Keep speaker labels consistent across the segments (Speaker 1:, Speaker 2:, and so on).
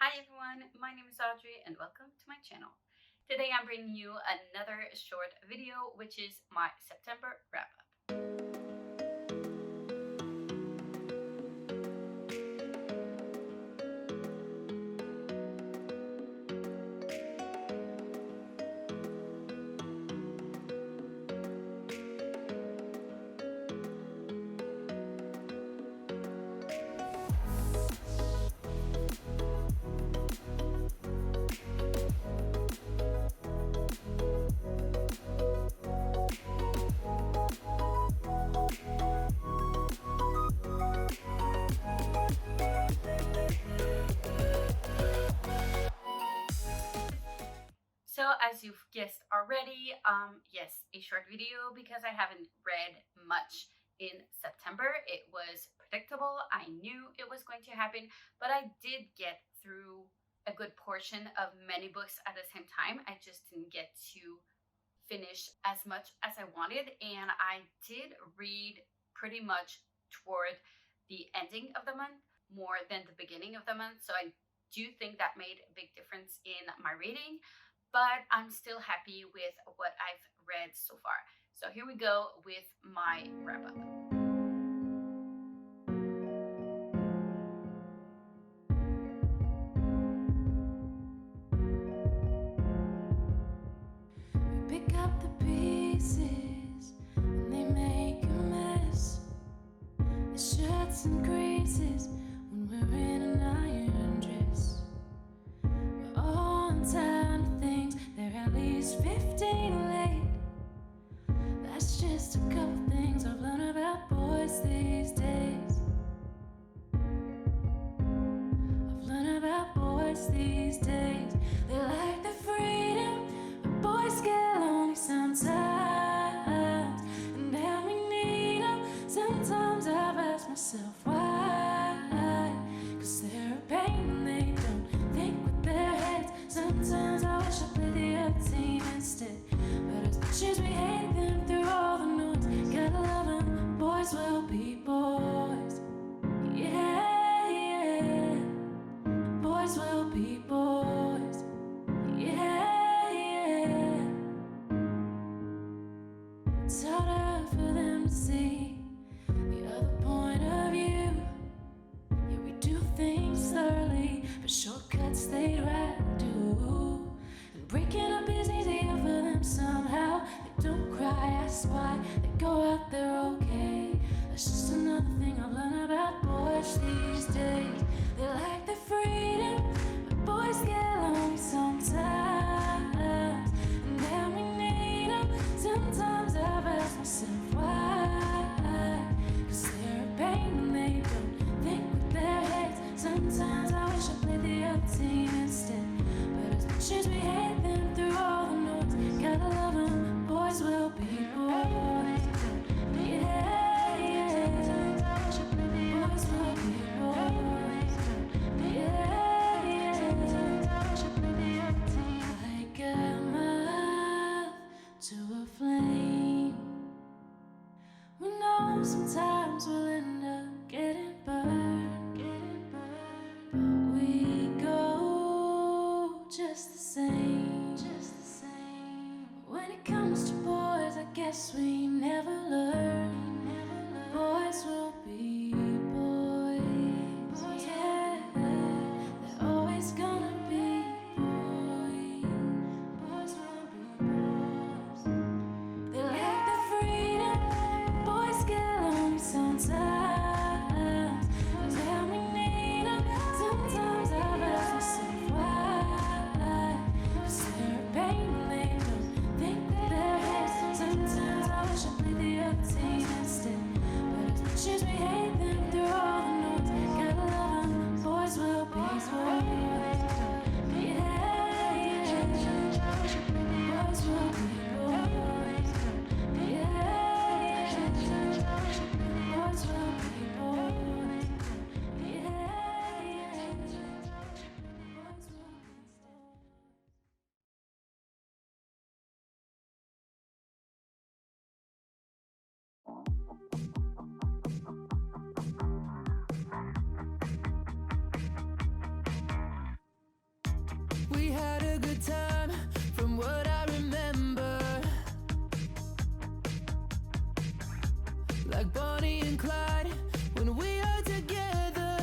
Speaker 1: Hi everyone, my name is Audrey and welcome to my channel. Today I'm bringing you another short video which is my September wrap up. So as you've guessed already, yes, a short video because I haven't read much in September. It was predictable. I knew it was going to happen, but I did get through a good portion of many books at the same time. I just didn't get to finish as much as I wanted, and I did read pretty much toward the ending of the month more than the beginning of the month. So I do think that made a big difference in my reading, but I'm still happy with what I've read so far. So here we go with my wrap up.
Speaker 2: We pick up the pieces and they make a mess. The shirts and creases when we're in an iron dress. We're all on time to things, they're at least 15 late. That's just a couple things I've learned about boys these days. I've learned about boys these days. They like the freedom, but boys get lonely sometimes. And then we need them. Sometimes I've asked myself why. Cause they're a pain and they don't think with their heads. Sometimes I wish I played the other team instead. But as much as we hate them through all the noise, gotta love them, boys will be boys. Yeah, yeah. Boys will be boys. Yeah, yeah. It's harder for them to see the other point of view. Yeah, we do things thoroughly, but shortcuts they'd rather do. And breaking up is easier for them somehow. They don't cry, ask why, they go out there okay. That's just another thing I've learned about boys these days. They like the freedom, but boys get lonely sometimes. And then we need them. Sometimes I've asked myself why. Cause they're a pain and they don't think with their heads. Sometimes I wish I played the other team instead. But as much as we hate them through all the noise, gotta love them, boys will be boys. Yeah, yeah. Boys will be boys. Yeah, yeah. Like a moth to a flame. We know sometimes we'll end up getting burned, but we go just the same. When it comes to boys, I guess we never learn. Boys will be boys. Yeah, they're always gonna be boys. Boys will be boys. They like the freedom, boys get lonely sometimes. And then we need them. Sometimes I've asked myself why. Cause they're a pain and they don't think with their heads. Sometimes I wish I played the other team instead. But as much as we hate them through all the noise, gotta love them, boys will be boys. Yeah, yeah. Boys will be boys. Yeah, yeah. Boys will be boys. Yeah, yeah. Boys will be boys. We had a good time from what I remember. Like Bonnie and Clyde when we are together.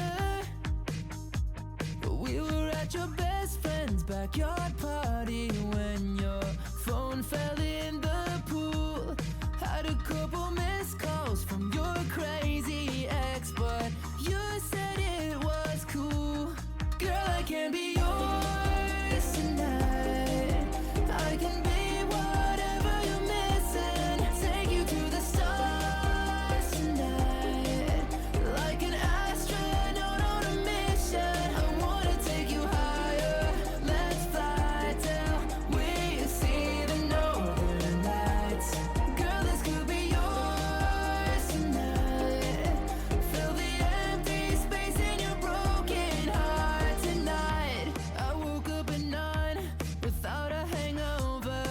Speaker 2: We were at your best friend's backyard party when your phone fell in the pool. Had a couple missed calls from your crazy ex, but you said it was cool. Girl, I can be yours tonight. I can be whatever you're missing. Take you to the stars tonight. Like an astronaut on a mission. I wanna take you higher. Let's fly till we see the northern lights. Girl, this could be yours tonight. Fill the empty space in your broken heart tonight. I woke up at 9 without a hangover.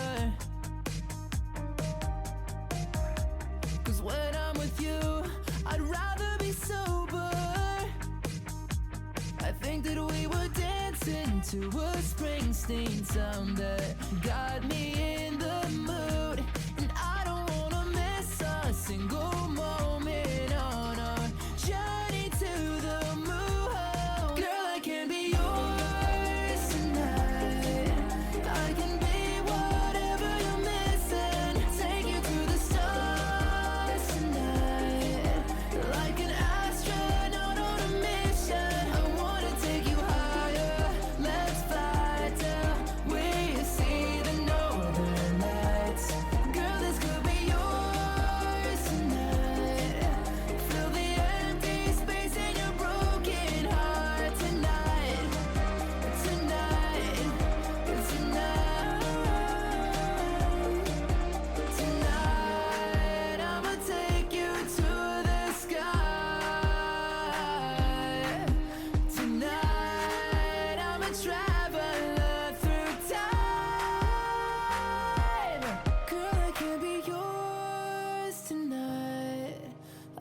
Speaker 2: 'Cause when I'm with you, I'd rather be sober. I think that we were dancing to a Springsteen song that got me in the mood. And I don't wanna miss a single moment on our journey to the moon. Girl, I can be yours tonight. I can be whatever you're missing. Take you to the stars tonight. Like an astronaut on a mission. I wanna take you higher. Let's fly till we see the northern lights. Girl, this could be yours tonight. Fill the empty space in your broken heart tonight. Tonight. Tonight. Tonight. I'ma take you to the sky. Tonight. I'm a traveler through time. Girl, I can be yours tonight.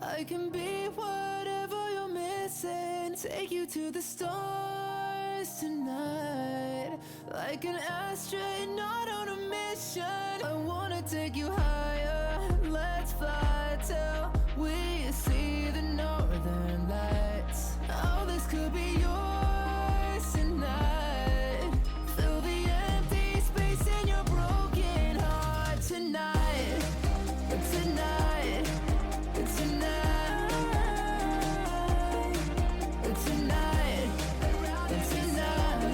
Speaker 2: I can be whatever you're missing. Take you to the stars tonight. Like an astronaut on a mission. I wanna take you higher. Let's fly till we see the northern lights. Oh, this could be yours tonight. Fill the empty space in your broken heart tonight. Tonight. Tonight. Tonight. Tonight.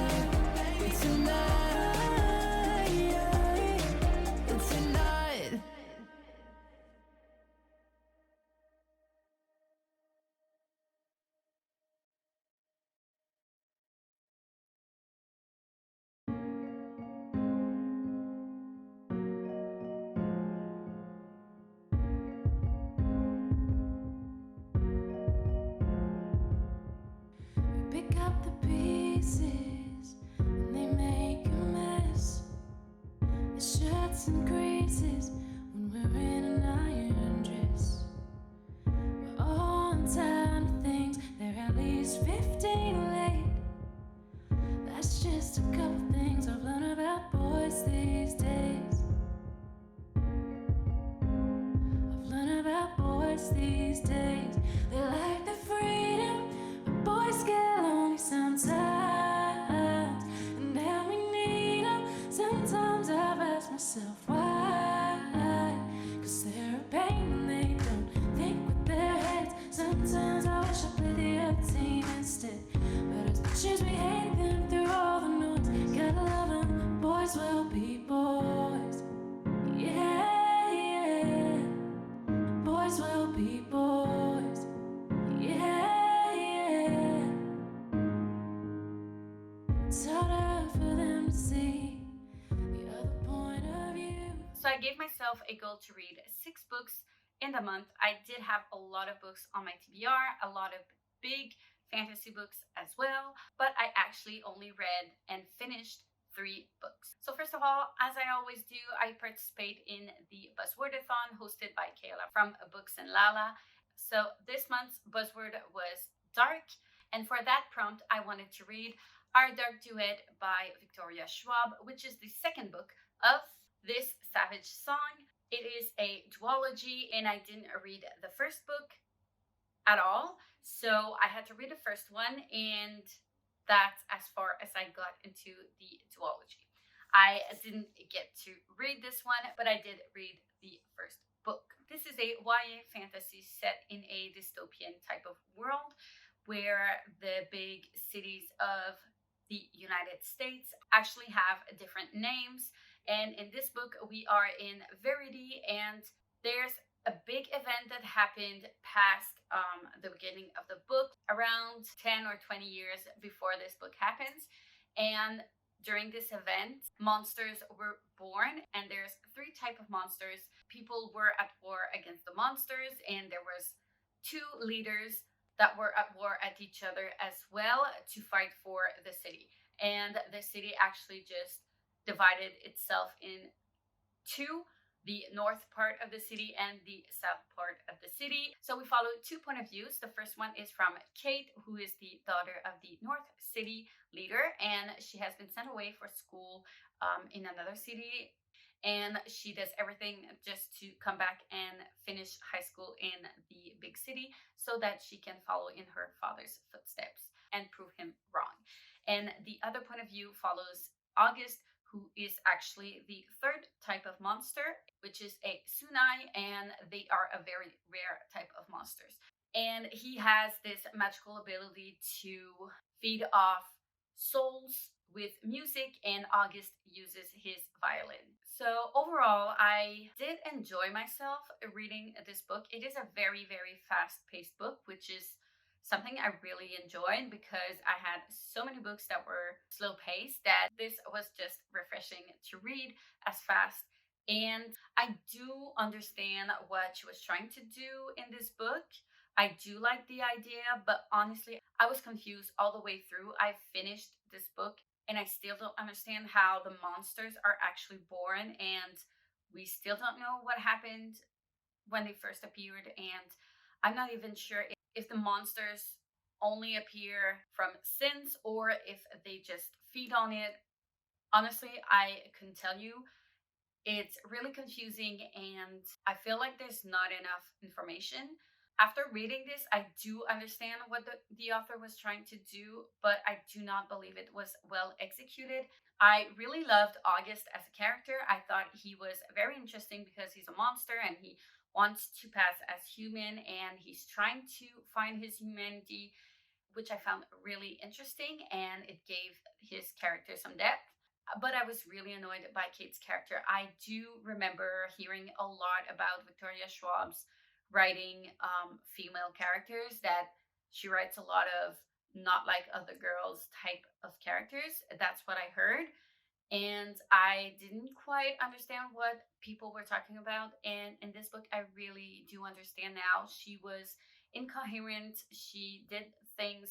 Speaker 2: Tonight. We pick up the pieces and they make a mess. It shirts and creases when we're in an iron dress. We're on time to things, they're at least 15 late. That's just a couple things I've learned about boys these days. I've learned about boys these days. They like the freedom, but boys get lonely sometimes. And now we need them. Sometimes I've asked myself why. 'Cause they're a pain and they don't think with their heads. Sometimes I wish I played the other team instead. But as much as we hate them through all the noise, gotta love them. Boys will be boys. Yeah, yeah. Boys will be boys. Yeah, yeah. It's harder for them to see the other point of view.
Speaker 1: So I gave myself a goal to read 6 books in the month. I did have a lot of books on my TBR, a lot of big fantasy books as well, but I actually only read and finished 3 books. So first of all, as I always do, I participate in the Buzzwordathon hosted by Kayla from Books and Lala. So this month's buzzword was dark, and for that prompt, I wanted to read Our Dark Duet by Victoria Schwab, which is the second book of this Savage song. It is a duology, and I didn't read the first book at all. So I had to read the first one, and that's as far as I got into the duology. I didn't get to read this one, but I did read the first book. This is a YA fantasy set in a dystopian type of world where the big cities of the United States actually have different names. And in this book, we are in Verity, and there's a big event that happened past the beginning of the book, around 10 or 20 years before this book happens. And during this event, monsters were born, and there's three type of monsters. People were at war against the monsters, and there was two leaders that were at war at each other as well to fight for the city. And the city actually just divided itself in two, the north part of the city and the south part of the city. So we follow two point of views. The first one is from Kate, who is the daughter of the North City leader, and she has been sent away for school in another city. And she does everything just to come back and finish high school in the big city so that she can follow in her father's footsteps and prove him wrong. And the other point of view follows August, who is actually the third type of monster, which is a Sunai, and they are a very rare type of monsters. And he has this magical ability to feed off souls with music, and August uses his violin. So overall, I did enjoy myself reading this book. It is a very, very fast-paced book, which is something I really enjoyed because I had so many books that were slow paced that this was just refreshing to read as fast. And I do understand what she was trying to do in this book. I do like the idea, but honestly, I was confused all the way through. I finished this book and I still don't understand how the monsters are actually born, and we still don't know what happened when they first appeared. And I'm not even sure if the monsters only appear from sins or if they just feed on it. Honestly, I couldn't tell you. It's really confusing, and I feel like there's not enough information. After reading this, I do understand what the author was trying to do, but I do not believe it was well executed. I really loved August as a character. I thought he was very interesting because he's a monster and he wants to pass as human, and he's trying to find his humanity, which I found really interesting, and it gave his character some depth. But I was really annoyed by Kate's character. I do remember hearing a lot about Victoria Schwab's writing female characters, that she writes a lot of not like other girls type of characters. That's what I heard. And I didn't quite understand what people were talking about. And in this book, I really do understand now. She was incoherent. She did things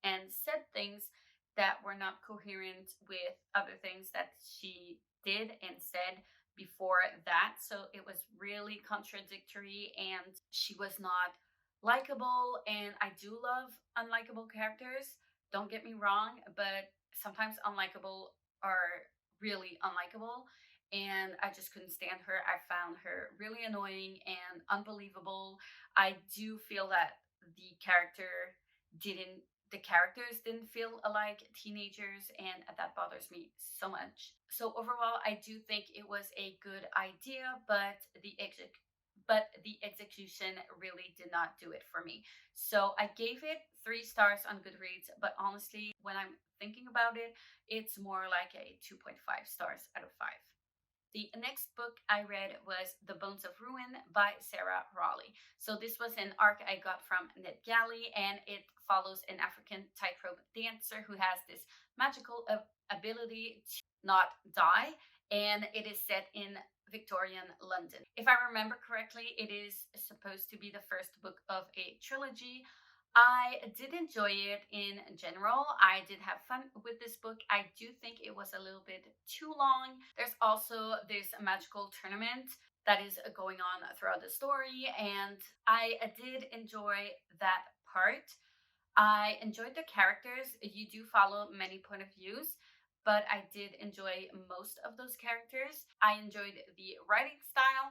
Speaker 1: and said things that were not coherent with other things that she did and said before that. So it was really contradictory, and she was not likable. And I do love unlikable characters, don't get me wrong, but sometimes unlikable are really unlikable. And I just couldn't stand her. I found her really annoying and unbelievable. I do feel that the character didn't the characters didn't feel like teenagers, and that bothers me so much. So overall, I do think it was a good idea, but the execution really did not do it for me. So I gave it 3 stars on Goodreads, but honestly, when I'm thinking about it, it's more like a 2.5 stars out of 5. The next book I read was The Bones of Ruin by Sarah Raleigh. So this was an arc I got from NetGalley, and it follows an African tightrope dancer who has this magical ability to not die, and it is set in Victorian London. If I remember correctly, it is supposed to be the first book of a trilogy. I did enjoy it in general. I did have fun with this book. I do think it was a little bit too long. There's also this magical tournament that is going on throughout the story, and I did enjoy that part. I enjoyed the characters. You do follow many point of views, but I did enjoy most of those characters. I enjoyed the writing style,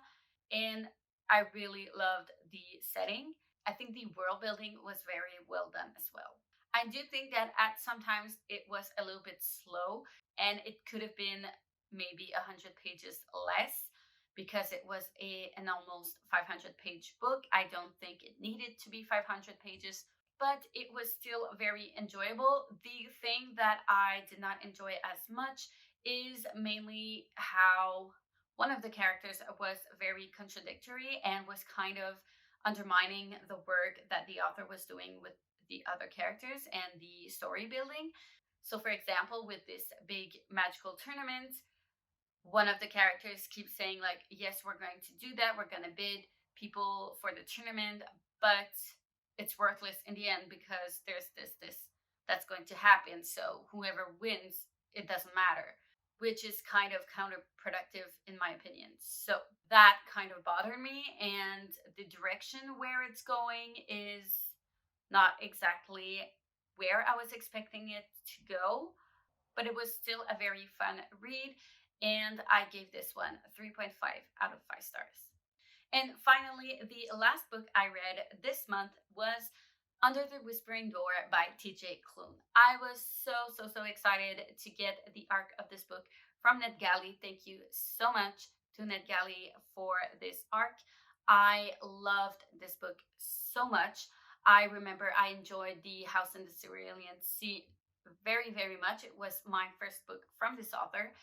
Speaker 1: and I really loved the setting. I think the world building was very well done as well. I do think that at sometimes it was a little bit slow, and it could have been maybe 100 pages less because it was an almost 500-page book. I don't think it needed to be 500 pages, but it was still very enjoyable. The thing that I did not enjoy as much is mainly how one of the characters was very contradictory and was kind of undermining the work that the author was doing with the other characters and the story building. So, for example, with this big magical tournament, one of the characters keeps saying like, yes, we're going to do that, we're going to bid people for the tournament, but it's worthless in the end because there's this that's going to happen, so whoever wins, it doesn't matter, which is kind of counterproductive in my opinion. So that kind of bothered me, and the direction where it's going is not exactly where I was expecting it to go, but it was still a very fun read, and I gave this one 3.5 out of 5 stars. And finally, the last book I read this month was Under the Whispering Door by TJ Klune. I was so excited to get the arc of this book from NetGalley. Thank you so much to NetGalley for this arc. I loved this book so much. I remember I enjoyed The House in the Cerulean Sea very much. It was my first book from this author,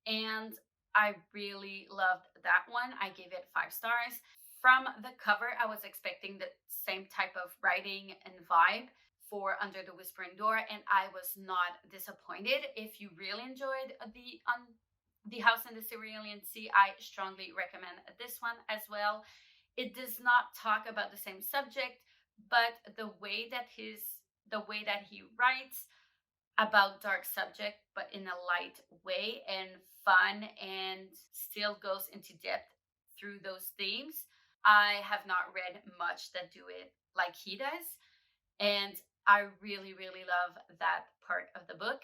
Speaker 1: and I really loved that one. I gave it 5 stars. From the cover, I was expecting the same type of writing and vibe for Under the Whispering Door, and I was not disappointed. If you really enjoyed the House in the Cerulean Sea, I strongly recommend this one as well. It does not talk about the same subject, but the way that he writes about dark subject, but in a light way and fun, and still goes into depth through those themes. I have not read much that do it like he does, and I really love that part of the book.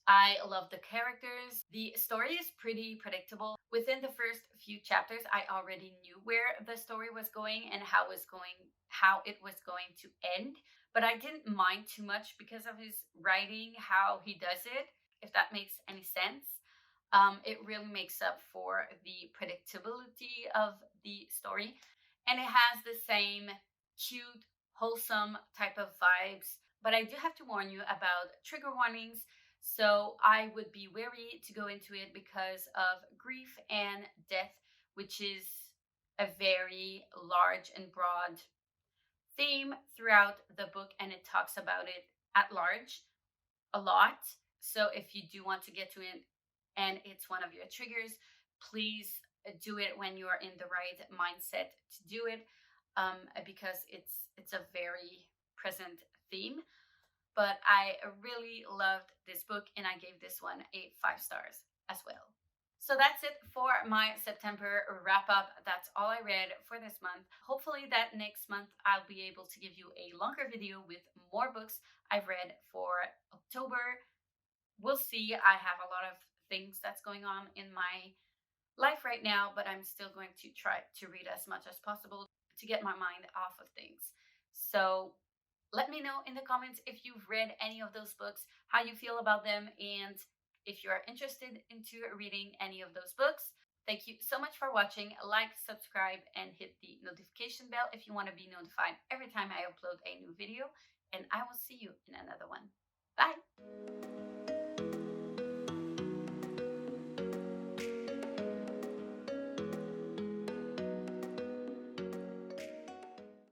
Speaker 1: I love the characters. The story is pretty predictable. Within the first few chapters, I already knew where the story was going and how it was going to end. But I didn't mind too much because of his writing, how he does it, if that makes any sense. It really makes up for the predictability of the story. And it has the same cute, wholesome type of vibes. But I do have to warn you about trigger warnings. So I would be wary to go into it because of grief and death, which is a very large and broad theme throughout the book, and it talks about it at large a lot. So if you do want to get to it and it's one of your triggers, please do it when you are in the right mindset to do it, because it's a very present theme. But I really loved this book, and I gave this one a 5 stars as well. So that's it for my September wrap up. That's all I read for this month. Hopefully that next month I'll be able to give you a longer video with more books I've read for October. We'll see. I have a lot of things that's going on in my life right now, but I'm still going to try to read as much as possible to get my mind off of things. So let me know in the comments if you've read any of those books, how you feel about them, and if you are interested into reading any of those books. Thank you so much for watching. Like, subscribe, and hit the notification bell if you want to be notified every time I upload a new video. And I will see you in another one. Bye!